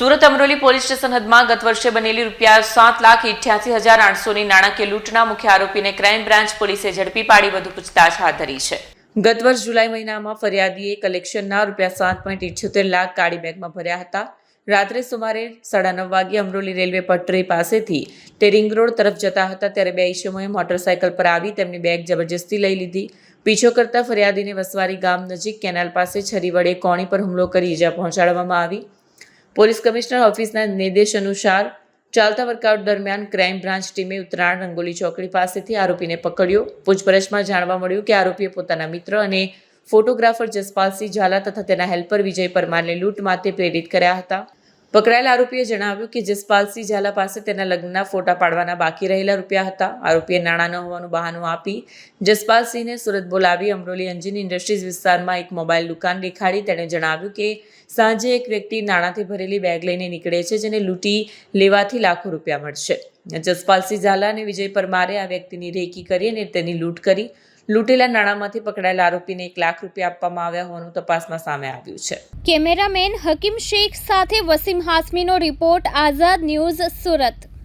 Surat Amroli police station હદમાં ગત વર્ષે બનેલી ₹7,88,800ની નાણાકીય લૂંટના મુખ્ય આરોપીને ક્રાઇમ બ્રાન્ચ પોલીસે ઝડપી પાડી વધુ પૂછતાછ હાથ ધરી છે. ગત વર્ષ જુલાઈ મહિનામાં ફરિયાદીએ કલેક્શનના ₹7.78 લાખ કાળી બેગમાં ભર્યા હતા. રાત્રે સુમારે 9:30 વાગ્યે અમરોલી રેલવે પટરી પાસેથી તે રિંગ રોડ તરફ જતા હતા ત્યારે બે ઈસમોએ મોટરસાયકલ પર આવી તેમની બેગ જબરજસ્તી લઈ લીધી. પીછો કરતા ફરિયાદીને વસવારી ગામ નજીક કેનાલ પાસે છરી વડે કોણી પર હુમલો કરી ઈજા પહોંચાડવામાં આવી. પોલીસ કમિશનર ઓફિસના નિર્દેશ અનુસાર ચાલતા વર્કઆઉટ દરમિયાન ક્રાઇમ બ્રાન્ચ ટીમે ઉત્તરાયણ રંગોલી ચોકડી પાસેથી આરોપીને પકડ્યો. પૂછપરછમાં જાણવા મળ્યું કે આરોપીએ પોતાના મિત્ર અને ફોટોગ્રાફર જસપાલસિંહ ઝાલા તથા તેના હેલ્પર વિજય પરમારને લૂંટ માટે પ્રેરિત કર્યા હતા. પકડાયેલા આરોપીએ જણાવ્યું કે જસપાલસિંહ ઝાલા પાસે તેના લગ્નના ફોટા પાડવાના બાકી રહેલા રૂપિયા હતા. આરોપીએ નાણાં ન હોવાનું બહાનું આપી જસપાલસિંહને સુરત બોલાવી અમરોલી એન્જિન ઇન્ડસ્ટ્રીઝ વિસ્તારમાં એક મોબાઈલ દુકાન દેખાડી તેણે જણાવ્યું કે સાંજે એક વ્યક્તિ નાણાંથી ભરેલી બેગ લઈને નીકળે છે જેને લૂંટી લેવાથી લાખો રૂપિયા મળશે. જસપાલસિંહ ઝાલા અને વિજય પરમારે આ વ્યક્તિની રેકી કરી અને તેની લૂંટ કરી. લૂંટેલા નાણાંમાંથી પકડાયેલા આરોપીને ₹1 લાખ આપવામાં આવ્યા હોવાનું તપાસમાં સામે આવ્યું છે. કેમેરામેન હકીમ શેખ સાથે વસીમ હાસમીનો રિપોર્ટ, આઝાદ ન્યૂઝ, સુરત.